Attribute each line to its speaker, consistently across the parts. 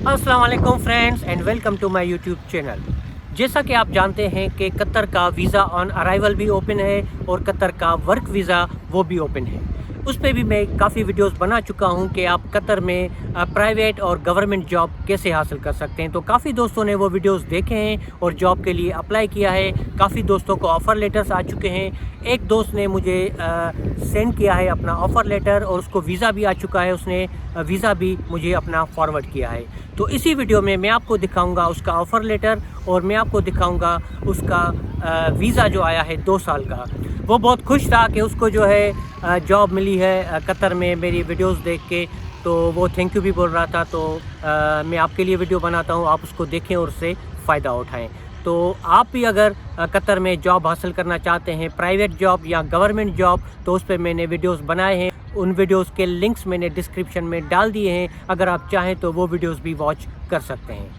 Speaker 1: अस्सलाम वालेकुम friends and welcome to my YouTube channel. जैसा कि आप जानते हैं कि कतर का वीज़ा ऑन अराइवल भी ओपन है और कतर का वर्क वीज़ा वो भी ओपन है। उस पर भी मैं काफ़ी वीडियोस बना चुका हूं कि आप कतर में प्राइवेट और गवर्नमेंट जॉब कैसे हासिल कर सकते हैं। तो काफ़ी दोस्तों ने वो वीडियोस देखे हैं और जॉब के लिए अप्लाई किया है। काफ़ी दोस्तों को ऑफ़र लेटर्स आ चुके हैं। एक दोस्त ने मुझे सेंड किया है अपना ऑफ़र लेटर और उसको वीज़ा भी आ चुका है। उसने वीज़ा भी मुझे अपना फॉरवर्ड किया है। तो इसी वीडियो में मैं आपको दिखाऊंगा उसका ऑफ़र लेटर और मैं आपको दिखाऊंगा उसका वीज़ा जो आया है 2 साल का। वो बहुत खुश था कि उसको जो है जॉब मिली है कतर में मेरी वीडियोस देख के, तो वो थैंक यू भी बोल रहा था। तो मैं आपके लिए वीडियो बनाता हूँ, आप उसको देखें और उससे फ़ायदा उठाएं। तो आप भी अगर कतर में जॉब हासिल करना चाहते हैं, प्राइवेट जॉब या गवर्नमेंट जॉब, तो उस पर मैंने वीडियोस बनाए हैं। उन वीडियोस के लिंक्स मैंने डिस्क्रिप्शन में डाल दिए हैं। अगर आप चाहें तो वो वीडियोस भी वॉच कर सकते हैं।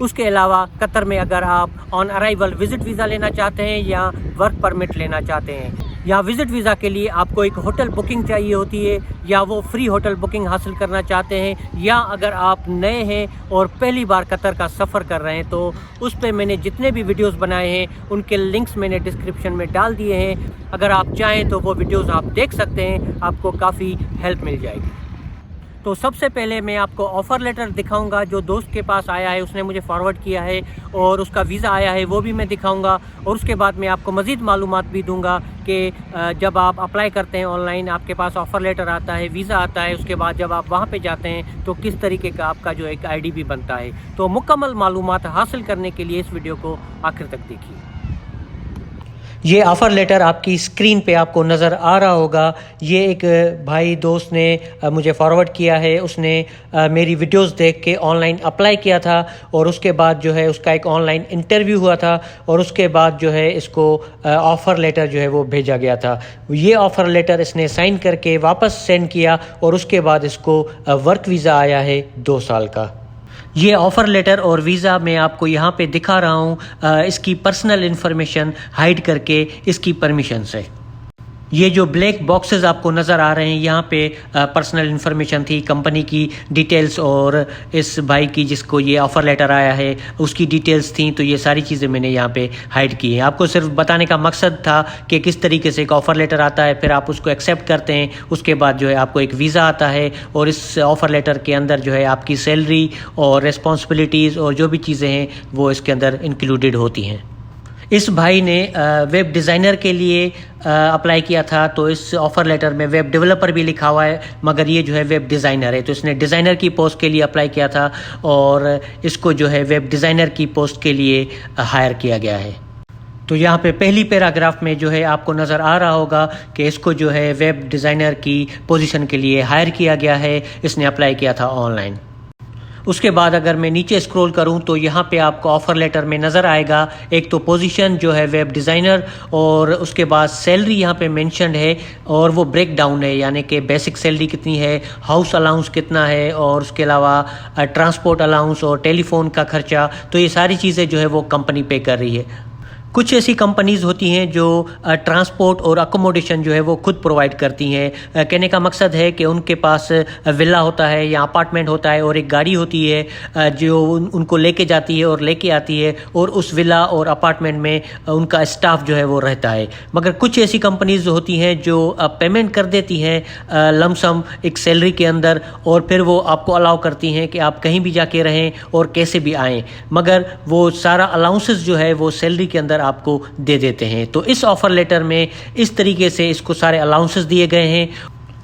Speaker 1: उसके अलावा कतर में अगर आप ऑन अराइवल विज़िट वीज़ा लेना चाहते हैं या वर्क परमिट लेना चाहते हैं, या विज़िट वीज़ा के लिए आपको एक होटल बुकिंग चाहिए होती है या वो फ्री होटल बुकिंग हासिल करना चाहते हैं, या अगर आप नए हैं और पहली बार कतर का सफ़र कर रहे हैं, तो उस पर मैंने जितने भी वीडियोस बनाए हैं उनके लिंक्स मैंने डिस्क्रिप्शन में डाल दिए हैं। अगर आप चाहें तो वो वीडियोस आप देख सकते हैं, आपको काफ़ी हेल्प मिल जाएगी। तो सबसे पहले मैं आपको ऑफ़र लेटर दिखाऊंगा जो दोस्त के पास आया है, उसने मुझे फॉरवर्ड किया है, और उसका वीज़ा आया है वो भी मैं दिखाऊंगा। और उसके बाद मैं आपको मज़ीद मालूमात भी दूंगा कि जब आप अप्लाई करते हैं ऑनलाइन, आपके पास ऑफ़र लेटर आता है, वीज़ा आता है, उसके बाद जब आप वहाँ पे जाते हैं तो किस तरीके का आपका जो एक ID भी बनता है। तो मुकम्मल मालूमात हासिल करने के लिए इस वीडियो को आखिर तक देखिए। ये ऑफ़र लेटर आपकी स्क्रीन पे आपको नज़र आ रहा होगा। ये एक भाई दोस्त ने मुझे फॉरवर्ड किया है। उसने मेरी वीडियोस देख के ऑनलाइन अप्लाई किया था और उसके बाद जो है उसका एक ऑनलाइन इंटरव्यू हुआ था और उसके बाद जो है इसको ऑफ़र लेटर जो है वो भेजा गया था। ये ऑफ़र लेटर इसने साइन करके वापस सेंड किया और उसके बाद इसको वर्क वीज़ा आया है 2 साल का। ये ऑफ़र लेटर और वीज़ा मैं आपको यहाँ पे दिखा रहा हूँ इसकी पर्सनल इन्फॉर्मेशन हाइड करके इसकी परमिशन से। ये जो ब्लैक बॉक्सेस आपको नज़र आ रहे हैं यहाँ पे पर्सनल इन्फॉर्मेशन थी, कंपनी की डिटेल्स और इस भाई की जिसको ये ऑफ़र लेटर आया है उसकी डिटेल्स थी। तो ये सारी चीज़ें मैंने यहाँ पे हाइड की हैं। आपको सिर्फ बताने का मकसद था कि किस तरीके से एक ऑफ़र लेटर आता है, फिर आप उसको एक्सेप्ट करते हैं, उसके बाद जो है आपको एक वीज़ा आता है और इस ऑफ़र लेटर के अंदर जो है आपकी सैलरी और रिस्पॉन्सिबिलिटीज़ और जो भी चीज़ें हैं वो इसके अंदर इंक्लूडेड होती हैं। इस भाई ने वेब डिज़ाइनर के लिए अप्लाई किया था, तो इस ऑफ़र लेटर में वेब डेवलपर भी लिखा हुआ है, मगर ये जो है वेब डिज़ाइनर है। तो इसने डिज़ाइनर की पोस्ट के लिए अप्लाई किया था और इसको जो है वेब डिज़ाइनर की पोस्ट के लिए हायर किया गया है। तो यहाँ पे पहली पैराग्राफ में जो है आपको नज़र आ रहा होगा कि इसको जो है वेब डिज़ाइनर की पोजीशन के लिए हायर किया गया है। इसने अप्लाई किया था ऑनलाइन। उसके बाद अगर मैं नीचे स्क्रॉल करूं तो यहाँ पे आपको ऑफ़र लेटर में नज़र आएगा एक तो पोजीशन जो है वेब डिज़ाइनर और उसके बाद सैलरी यहाँ पे मेंशन्ड है और वो ब्रेक डाउन है, यानी कि बेसिक सैलरी कितनी है, हाउस अलाउंस कितना है और उसके अलावा ट्रांसपोर्ट अलाउंस और टेलीफोन का खर्चा। तो ये सारी चीज़ें जो है वो कंपनी पे कर रही है। कुछ ऐसी कंपनीज़ होती हैं जो ट्रांसपोर्ट और अकोमोडेशन जो है वो खुद प्रोवाइड करती हैं। कहने का मकसद है कि उनके पास विला होता है या अपार्टमेंट होता है और एक गाड़ी होती है जो उनको लेके जाती है और लेके आती है और उस विला और अपार्टमेंट में उनका स्टाफ जो है वो रहता है। मगर कुछ ऐसी कंपनीज़ होती हैं जो पेमेंट कर देती हैं लमसम एक सैलरी के अंदर और फिर वो आपको अलाउ करती हैं कि आप कहीं भी जाके रहें और कैसे भी आएँ, मगर वो सारा अलाउंसेस जो है वो सैलरी के अंदर आपको दे देते हैं। तो इस ऑफ़र लेटर में इस तरीके से इसको सारे अलाउंसेस दिए गए हैं।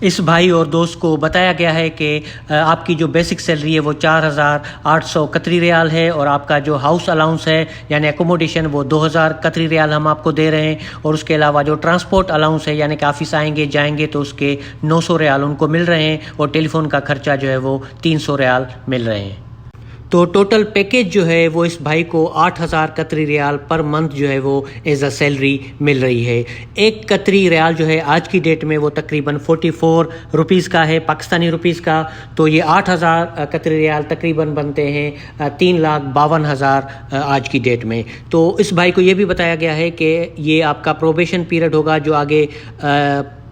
Speaker 1: इस भाई और दोस्त को बताया गया है कि आपकी जो बेसिक सैलरी है वो 4,800 कतरी रियाल है और आपका जो हाउस अलाउंस है यानी एकोमोडेशन वो 2,000 कतरी रियाल हम आपको दे रहे हैं, और उसके अलावा जो ट्रांसपोर्ट अलाउंस है यानी कि ऑफिस आएंगे जाएंगे तो उसके 900 रियाल उनको मिल रहे हैं और टेलीफोन का खर्चा जो है वो 300 रियाल मिल रहे हैं। तो टोटल पैकेज जो है वो इस भाई को 8,000 कतरी रियाल पर मंथ जो है वो एज अ सैलरी मिल रही है। 1 कतरी रियाल जो है आज की डेट में वो तकरीबन 44 रुपीज़ का है, पाकिस्तानी रुपीज़ का। तो ये 8,000 कतरी रियाल तकरीबन बनते हैं 3,52,000 आज की डेट में। तो इस भाई को ये भी बताया गया है कि ये आपका प्रोबेशन पीरियड होगा जो आगे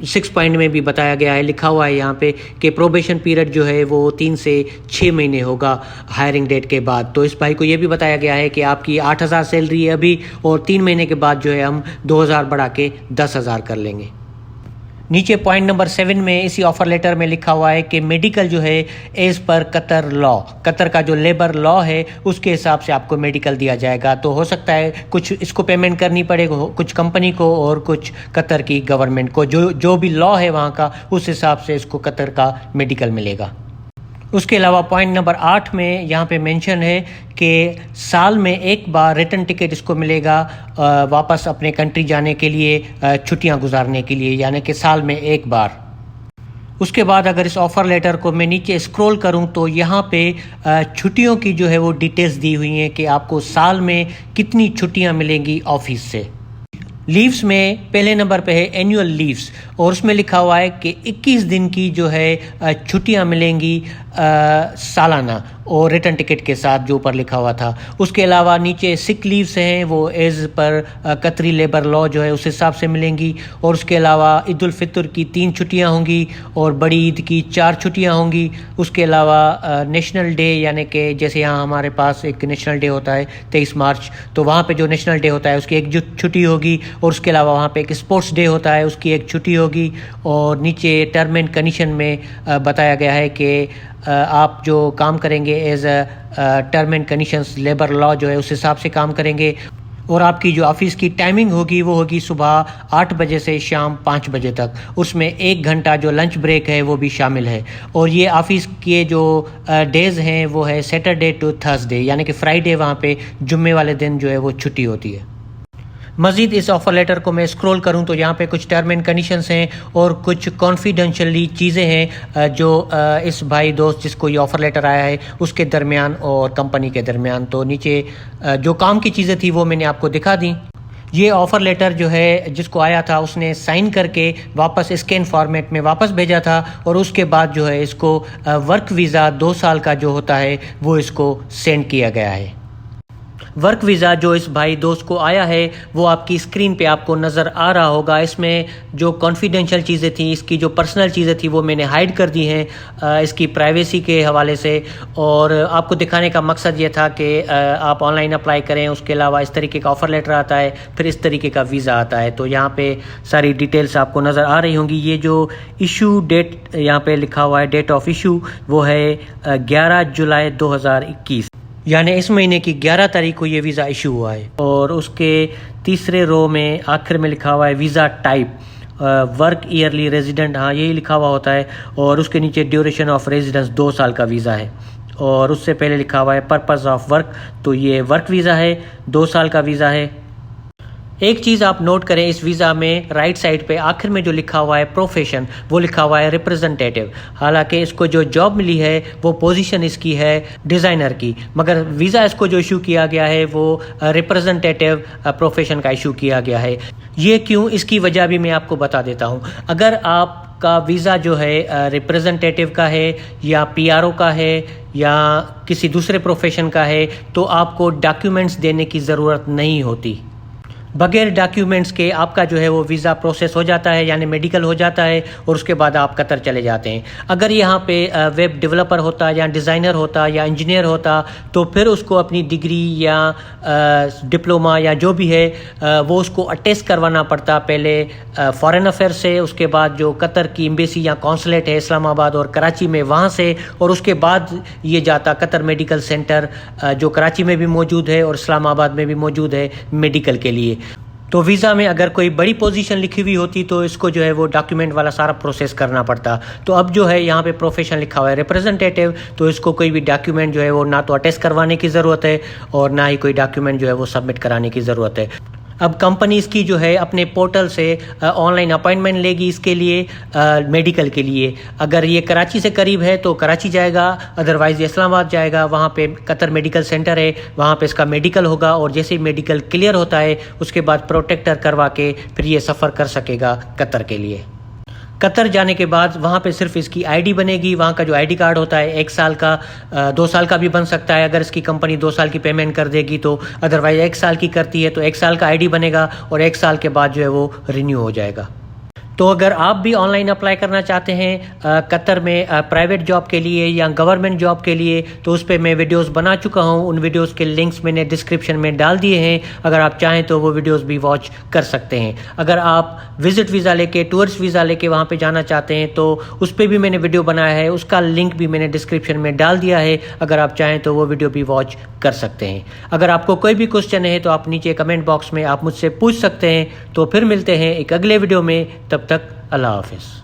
Speaker 1: 6 पॉइंट में भी बताया गया है, लिखा हुआ है यहाँ पे कि प्रोबेशन पीरियड जो है वो 3 से 6 महीने होगा हायरिंग डेट के बाद। तो इस भाई को ये भी बताया गया है कि आपकी 8,000 सैलरी है अभी, और 3 महीने के बाद जो है हम 2,000 बढ़ा के 10,000 कर लेंगे। नीचे पॉइंट नंबर 7 में इसी ऑफर लेटर में लिखा हुआ है कि मेडिकल जो है as per Qatar law, Qatar का जो लेबर लॉ है उसके हिसाब से आपको मेडिकल दिया जाएगा। तो हो सकता है कुछ इसको पेमेंट करनी पड़ेगा कुछ कंपनी को और कुछ कतर की गवर्नमेंट को, जो भी लॉ है वहाँ का, उस हिसाब से इसको कतर का मेडिकल मिलेगा। उसके अलावा पॉइंट नंबर 8 में यहाँ पे मेंशन है कि साल में एक बार रिटर्न टिकट इसको मिलेगा वापस अपने कंट्री जाने के लिए, छुट्टियाँ गुजारने के लिए, यानी कि साल में एक बार। उसके बाद अगर इस ऑफ़र लेटर को मैं नीचे स्क्रॉल करूं तो यहाँ पे छुट्टियों की जो है वो डिटेल्स दी हुई हैं कि आपको साल में कितनी छुट्टियाँ मिलेंगी ऑफिस से। लीव्स में पहले नंबर पे है एनुअल लीव्स, और उसमें लिखा हुआ है कि 21 दिन की जो है छुट्टियां मिलेंगी सालाना, और रिटर्न टिकट के साथ जो ऊपर लिखा हुआ था। उसके अलावा नीचे सिक लीव्स हैं, वो एज पर कतरी लेबर लॉ जो है उस हिसाब से मिलेंगी। और उसके अलावा ईद उल फितर की 3 छुट्टियां होंगी और बड़ी ईद की 4 छुट्टियां होंगी। उसके अलावा नेशनल डे, यानी कि जैसे यहाँ हमारे पास एक नेशनल डे होता है 23 मार्च, तो वहाँ पे जो नेशनल डे होता है उसकी एक छुट्टी होगी। और उसके अलावा वहाँ पे एक स्पोर्ट्स डे होता है, उसकी एक छुट्टी होगी। और नीचे टर्म एंड कंडीशन में बताया गया है कि आप जो काम करेंगे as term and conditions labour law जो है उस हिसाब से काम करेंगे। और आपकी जो ऑफिस की टाइमिंग होगी वो होगी सुबह 8 बजे से शाम 5 बजे तक। उसमें 1 घंटा जो लंच ब्रेक है वो भी शामिल है। और ये ऑफिस के जो डेज़ हैं वो है सैटरडे टू थर्सडे, यानी कि फ्राइडे वहाँ पे जुम्मे वाले दिन जो है वो छुट्टी होती है। मज़ीद इस ऑफ़र लेटर को मैं स्क्रॉल करूं तो यहाँ पे कुछ टर्म एंड कंडीशंस हैं और कुछ कॉन्फिडेंशियली चीज़ें हैं जो इस भाई दोस्त जिसको ये ऑफ़र लेटर आया है उसके दरमियान और कंपनी के दरमियान। तो नीचे जो काम की चीज़ें थी वो मैंने आपको दिखा दी। ये ऑफ़र लेटर जो है जिसको आया था उसने साइन करके वापस स्कैन फॉर्मेट में वापस भेजा था, और उसके बाद जो है इसको वर्क वीज़ा 2 साल का जो होता है वो इसको सेंड किया गया है। वर्क वीज़ा जो इस भाई दोस्त को आया है वो आपकी स्क्रीन पे आपको नज़र आ रहा होगा। इसमें जो कॉन्फिडेंशियल चीज़ें थी, इसकी जो पर्सनल चीज़ें थी वो मैंने हाइड कर दी हैं इसकी प्राइवेसी के हवाले से। और आपको दिखाने का मकसद ये था कि आप ऑनलाइन अप्लाई करें। उसके अलावा इस तरीके का ऑफ़र लेटर आता है, फिर इस तरीके का वीज़ा आता है। तो यहाँ पे सारी डिटेल्स आपको नज़र आ रही होंगी। ये जो इशू डेट यहाँ पे लिखा हुआ है, डेट ऑफ इशू, वो है 11 जुलाई 2021, यानी इस महीने की 11 तारीख को ये वीज़ा इशू हुआ है। और उसके तीसरे रो में आखिर में लिखा हुआ है visa type work yearly resident, हाँ यही लिखा हुआ होता है। और उसके नीचे ड्यूरेशन ऑफ रेजिडेंस 2 साल का वीज़ा है। और उससे पहले लिखा हुआ है पर्पस ऑफ वर्क, तो ये वर्क वीज़ा है, 2 साल का वीज़ा है। एक चीज़ आप नोट करें इस वीज़ा में, राइट साइड पे आखिर में जो लिखा हुआ है प्रोफेशन, वो लिखा हुआ है रिप्रेजेंटेटिव। हालांकि इसको जो जॉब मिली है वो पोजीशन इसकी है डिज़ाइनर की, मगर वीज़ा इसको जो इशू किया गया है वो रिप्रेजेंटेटिव प्रोफेशन का इशू किया गया है। ये क्यों, इसकी वजह भी मैं आपको बता देता हूँ। अगर आपका वीज़ा जो है रिप्रेजेंटेटिव का है या पीआरओ का है या किसी दूसरे प्रोफेशन का है, तो आपको डॉक्यूमेंट्स देने की ज़रूरत नहीं होती। बगैर डॉक्यूमेंट्स के आपका जो है वो वीज़ा प्रोसेस हो जाता है, यानी मेडिकल हो जाता है, और उसके बाद आप कतर चले जाते हैं। अगर यहाँ पे वेब डेवलपर होता या डिज़ाइनर होता या इंजीनियर होता तो फिर उसको अपनी डिग्री या डिप्लोमा या जो भी है वो उसको अटेस्ट करवाना पड़ता पहले फॉरेन अफेयर से, उसके बाद जो कतर की एम्बेसी या कौंसलेट है इस्लामाबाद और कराची में वहाँ से, और उसके बाद ये जाता कतर मेडिकल सेंटर जो कराची में भी मौजूद है और इस्लामाबाद में भी मौजूद है मेडिकल के लिए। तो वीज़ा में अगर कोई बड़ी पोजीशन लिखी हुई होती तो इसको जो है वो डॉक्यूमेंट वाला सारा प्रोसेस करना पड़ता। तो अब जो है यहाँ पे प्रोफेशन लिखा हुआ है रिप्रेजेंटेटिव, तो इसको कोई भी डॉक्यूमेंट जो है वो ना तो अटेस्ट करवाने की ज़रूरत है और ना ही कोई डॉक्यूमेंट जो है वो सबमिट कराने की ज़रूरत है। अब कंपनी इसकी जो है अपने पोर्टल से ऑनलाइन अपॉइंटमेंट लेगी इसके लिए मेडिकल के लिए। अगर ये कराची से करीब है तो कराची जाएगा, अदरवाइज़ ये इस्लामाबाद जाएगा। वहाँ पे कतर मेडिकल सेंटर है, वहाँ पे इसका मेडिकल होगा, और जैसे ही मेडिकल क्लियर होता है उसके बाद प्रोटेक्टर करवा के फिर ये सफ़र कर सकेगा कतर के लिए। कतर जाने के बाद वहाँ पे सिर्फ इसकी आईडी बनेगी। वहाँ का जो आईडी कार्ड होता है 1 साल का, 2 साल का भी बन सकता है अगर इसकी कंपनी 2 साल की पेमेंट कर देगी तो, अदरवाइज 1 साल की करती है तो 1 साल का आईडी बनेगा और 1 साल के बाद जो है वो रिन्यू हो जाएगा। तो अगर आप भी ऑनलाइन अप्लाई करना चाहते हैं कतर में प्राइवेट जॉब के लिए या गवर्नमेंट जॉब के लिए, तो उस पर मैं वीडियोस बना चुका हूं। उन वीडियोस के लिंक्स मैंने डिस्क्रिप्शन में डाल दिए हैं, अगर आप चाहें तो वो वीडियोस भी वॉच कर सकते हैं। अगर आप विजिट वीज़ा लेके, टूरिस्ट वीज़ा लेके वहाँ पे जाना चाहते हैं तो उस पर भी मैंने वीडियो बनाया है, उसका लिंक भी मैंने डिस्क्रिप्शन में डाल दिया है, अगर आप चाहें तो वो वीडियो भी वॉच कर सकते हैं। अगर आपको कोई भी क्वेश्चन है तो आप नीचे कमेंट बॉक्स में आप मुझसे पूछ सकते हैं। तो फिर मिलते हैं एक अगले वीडियो में, तब तक अल्लाह हाफिज़।